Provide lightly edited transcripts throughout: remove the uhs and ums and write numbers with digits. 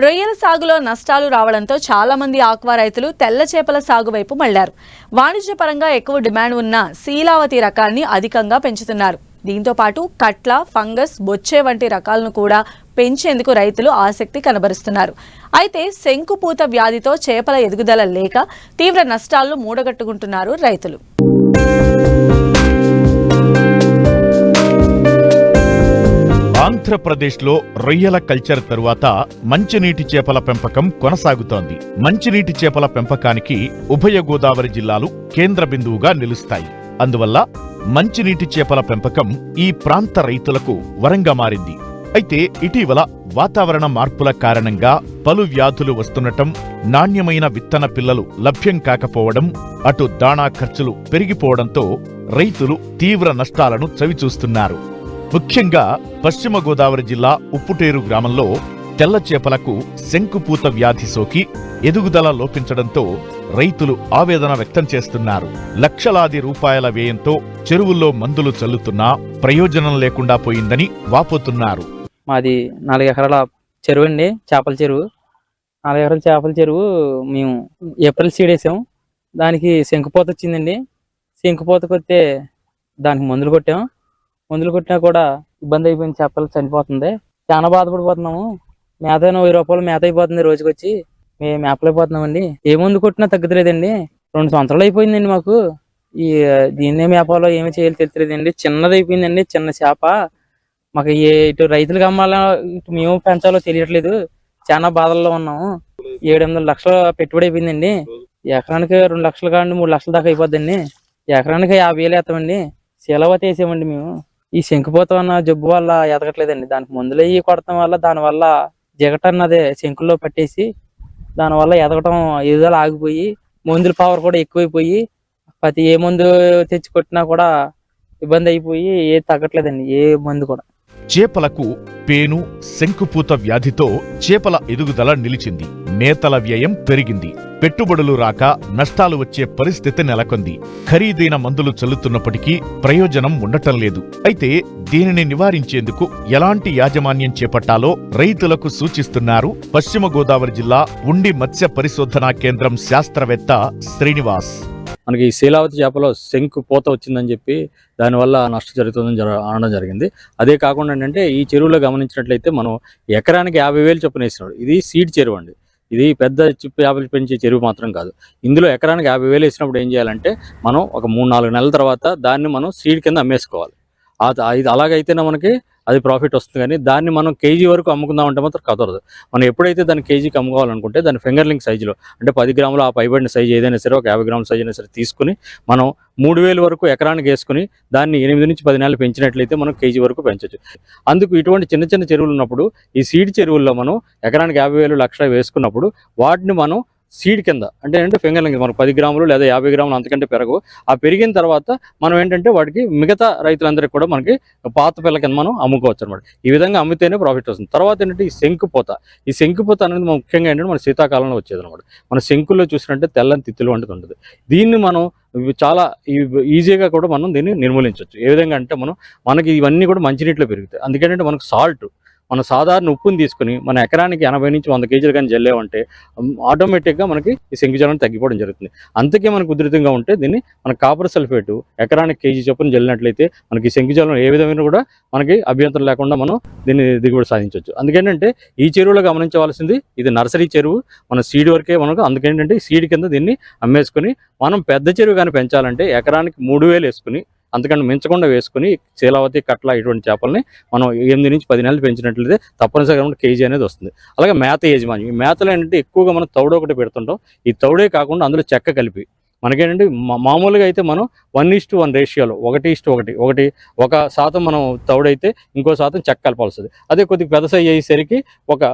రొయ్యల సాగులో నష్టాలు రావడంతో చాలా మంది ఆక్వా రైతులు తెల్ల చేపల సాగు వైపు మళ్లారు. వాణిజ్యపరంగా ఎక్కువ డిమాండ్ ఉన్న శీలావతి రకాన్ని అధికంగా పెంచుతున్నారు. దీంతో పాటు కట్ల, ఫంగస్, బొచ్చే వంటి రకాలను కూడా పెంచేందుకు రైతులు ఆసక్తి కనబరుస్తున్నారు. అయితే శంకుపూత వ్యాధితో చేపల ఎదుగుదల లేక తీవ్ర నష్టాలను మూడగట్టుకుంటున్నారు రైతులు. ఆంధ్రప్రదేశ్లో రొయ్యల కల్చర్ తరువాత మంచినీటి చేపల పెంపకం కొనసాగుతోంది. మంచినీటి చేపల పెంపకానికి ఉభయ గోదావరి జిల్లాలు కేంద్ర బిందువుగా నిలుస్తాయి. అందువల్ల మంచినీటి చేపల పెంపకం ఈ ప్రాంత రైతులకు వరంగా మారింది. అయితే ఇటీవల వాతావరణ మార్పుల కారణంగా పలు వ్యాధులు వస్తుండటం, నాణ్యమైన విత్తన పిల్లలు లభ్యం కాకపోవడం, అటు దాణా ఖర్చులు పెరిగిపోవడంతో రైతులు తీవ్ర నష్టాలను చవిచూస్తున్నారు. ముఖ్యంగా పశ్చిమ గోదావరి జిల్లా ఉప్పుటేరు గ్రామంలో తెల్ల చేపలకు శంకుపూత వ్యాధి సోకి ఎదుగుదల లోపించడంతో రైతులు ఆవేదన వ్యక్తం చేస్తున్నారు. లక్షలాది రూపాయల వ్యయంతో చెరువుల్లో మందులు చల్లుతున్నా ప్రయోజనం లేకుండా పోయిందని వాపోతున్నారు. మాది 4 ఎకరాల చెరువు అండి, చేపల చెరువు. 4 ఎకరాల చేపల చెరువు మేము ఏప్రిల్ సీడ్ వేసాం. దానికి శంకుపూత వచ్చిందండి. శంకుపూతకు వస్తే దానికి మందులు కొట్టాం. మందులు కొట్టినా కూడా ఇబ్బంది అయిపోయింది. చేపలు చనిపోతుంది. చాలా బాధపడిపోతున్నాము. మేత 1000 రూపాయలు మేత అయిపోతుంది రోజుకి వచ్చి. మేము మేపలేకపోతున్నామండి. ఏ మందు కొట్టినా తగ్గలేదండి. 2 సంవత్సరాలు అయిపోయిందండి మాకు. దీన్నే మేపాలో ఏమి చేయాలో తెలియలేదండి. చిన్నది అయిపోయిందండి, చిన్న చేప. మాకు ఇటు రైతులకు అమ్మాలో ఇటు మేము పెంచాలో తెలియట్లేదు. చాలా బాధల్లో ఉన్నాము. 7-8 లక్షలు పెట్టుబడి అయిపోయిందండి. ఎకరానికి 2 లక్షలు కానీ 3 లక్షల దాకా అయిపోద్దండి. ఎకరానికి 50,000 వేస్తామండి. శీలావతి వేసామండి మేము. ఈ శంకుపూత అన్న జబ్బు వల్ల ఎదగట్లేదండి. దానికి మందులు అయ్యి కొడటం వల్ల దానివల్ల జిగట అన్నదే శంకుల్లో పట్టేసి దానివల్ల ఎదుగుదల ఆగిపోయి మందుల పవర్ కూడా ఎక్కువైపోయి ఏ మందు తెచ్చి కొట్టినా కూడా ఇబ్బంది అయిపోయి ఏది తగ్గట్లేదండి, ఏ మందు కూడా. చేపలకు పేను, శంకుపూత వ్యాధితో చేపల ఎదుగుదల నిలిచింది. మేతల వ్యయం పెరిగింది. పెట్టుబడులు రాక నష్టాలు వచ్చే పరిస్థితి నెలకొంది. ఖరీదైన మందులు చల్లుతున్నప్పటికీ ప్రయోజనం ఉండటం లేదు. అయితే దీనిని నివారించేందుకు ఎలాంటి యాజమాన్యం చేపట్టాలో రైతులకు సూచిస్తున్నారు పశ్చిమ గోదావరి జిల్లా ఉండి మత్స్య పరిశోధనా కేంద్రం శాస్త్రవేత్త శ్రీనివాస్. మనకి ఈ శీలావతి చేపలో శంకుపూత వచ్చిందని చెప్పి దానివల్ల నష్టం జరుగుతుందని అనడం జరిగింది. అదే కాకుండా ఏంటంటే ఈ చెరువులో గమనించినట్లయితే మనం ఎకరానికి 50,000 చొప్పున వేసినాడు. ఇది సీడ్ చెరువు అండి. ఇది పెద్ద చేపలు పెంచే చెరువు మాత్రం కాదు. ఇందులో ఎకరానికి 50,000 వేసినప్పుడు ఏం చేయాలంటే మనం ఒక 3-4 నెలల తర్వాత దాన్ని మనం సీడ్ కింద అమ్మేసుకోవాలి. ఇది అలాగైతేనే మనకి అది ప్రాఫిట్ వస్తుంది. కానీ దాన్ని మనం కేజీ వరకు అమ్ముకుందామంటే మాత్రం కుదరదు. మనం ఎప్పుడైతే దాన్ని కేజీకి అమ్ముకోవాలనుకుంటే దాన్ని ఫింగర్లింగ్ సైజులో అంటే 10 గ్రాములు ఆ పైబడిన సైజు ఏదైనా సరే ఒక 50 గ్రాముల సైజు అయినా సరే తీసుకుని మనం 3,000 వరకు ఎకరానికి వేసుకుని దాన్ని 8 నుంచి 10 నెలలు పెంచినట్లయితే మనం కేజీ వరకు పెంచవచ్చు. అందుకు ఇటువంటి చిన్న చిన్న చెరువులు ఉన్నప్పుడు ఈ సీడ్ చెరువుల్లో మనం ఎకరానికి 50,000 లక్ష వేసుకున్నప్పుడు వాటిని మనం సీడ్ కింద అంటే ఫింగర్లింగ్ మనకు 10 గ్రాములు లేదా 50 గ్రాములు అంతకంటే పెరగవు. ఆ పెరిగిన తర్వాత మనం ఏంటంటే వాటికి మిగతా రైతులందరికీ కూడా మనకి పాత పిల్ల కింద మనం అమ్ముకోవచ్చు అనమాట. ఈ విధంగా అమ్మితేనే ప్రాఫిట్ వస్తుంది. తర్వాత ఏంటంటే ఈ శంకుపూత అనేది ముఖ్యంగా ఏంటంటే మన శీతాకాలంలో వచ్చేది అనమాట. మన శంకుల్లో చూసినట్టే తెల్లని తిత్తులు వంటిది ఉంటుంది. దీన్ని మనం చాలా ఈజీగా కూడా మనం దీన్ని నిర్మూలించవచ్చు. ఏ విధంగా అంటే మనకి ఇవన్నీ కూడా మంచినీటిలో పెరుగుతాయి. అందుకేంటంటే మనకు సాల్ట్ మన సాధారణ ఉప్పుని తీసుకుని మన ఎకరానికి 80 నుంచి 100 కేజీలు కానీ జల్లేమంటే ఆటోమేటిక్గా మనకి ఈ శంకుజలం తగ్గిపోవడం జరుగుతుంది. అంతకే మనకు ఉధృతంగా ఉంటే దీన్ని మన కాపర్ సల్ఫేటు ఎకరానికి కేజీ చొప్పున జల్లినట్లయితే మనకి శంకుజలం ఏ విధమైన కూడా మనకి అభ్యంతరం లేకుండా మనం దీన్ని దిగుబడి సాధించవచ్చు. అందుకేంటంటే ఈ చెరువులో గమనించవలసింది ఇది నర్సరీ చెరువు, మన సీడ్ వరకే మనకు. అందుకేంటంటే ఈ సీడ్ కింద దీన్ని అమ్మేసుకుని మనం పెద్ద చెరువు కానీ పెంచాలంటే ఎకరానికి 3,000 వేసుకుని అంతకంటే మించకుండా వేసుకుని శీలావతి, కట్ల ఇటువంటి చేపల్ని మనం 8 నుంచి 10 నెలలు పెంచినట్లయితే తప్పనిసరిగా కేజీ అనేది వస్తుంది. అలాగే మేత యజమాని, ఈ మేతలో ఏంటంటే ఎక్కువగా మనం తౌడు ఒకటి పెడుతుంటాం. ఈ తౌడే కాకుండా అందులో చెక్క కలిపి మనకేంటంటే మామూలుగా అయితే మనం 1:1 రేషియోలో 1:1 ఒక శాతం మనం తౌడైతే ఇంకో శాతం చెక్క కలపాల్సింది. అదే కొద్దిగా పెద్ద సైజ్ అయ్యేసరికి ఒక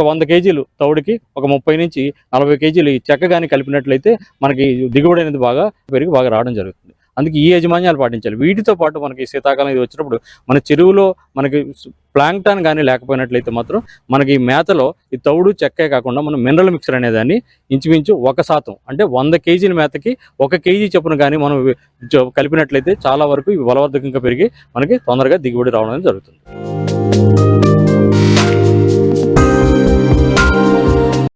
100 కేజీలు తౌడుకి ఒక 30 నుంచి 40 కేజీలు ఈ చెక్క కానీ కలిపినట్లయితే మనకి దిగుబడి అనేది బాగా పెరిగి బాగా రావడం జరుగుతుంది. అందుకే ఈ యాజమాన్యాలు పాటించాలి. వీటితో పాటు మనకి శీతాకాలం ఇది వచ్చినప్పుడు మన చెరువులో మనకి ప్లాంక్టాన్ కానీ లేకపోయినట్లయితే మాత్రం మనకి మేతలో ఈ తౌడు చెక్కే కాకుండా మనం మినరల్ మిక్సర్ అనేదాన్ని ఇంచుమించు 1% అంటే 100 కేజీల మేతకి 1 కేజీ చొప్పున కానీ మనం కలిపినట్లయితే చాలా వరకు బలవర్ధకంగా పెరిగి మనకి తొందరగా దిగుబడి రావడం జరుగుతుంది.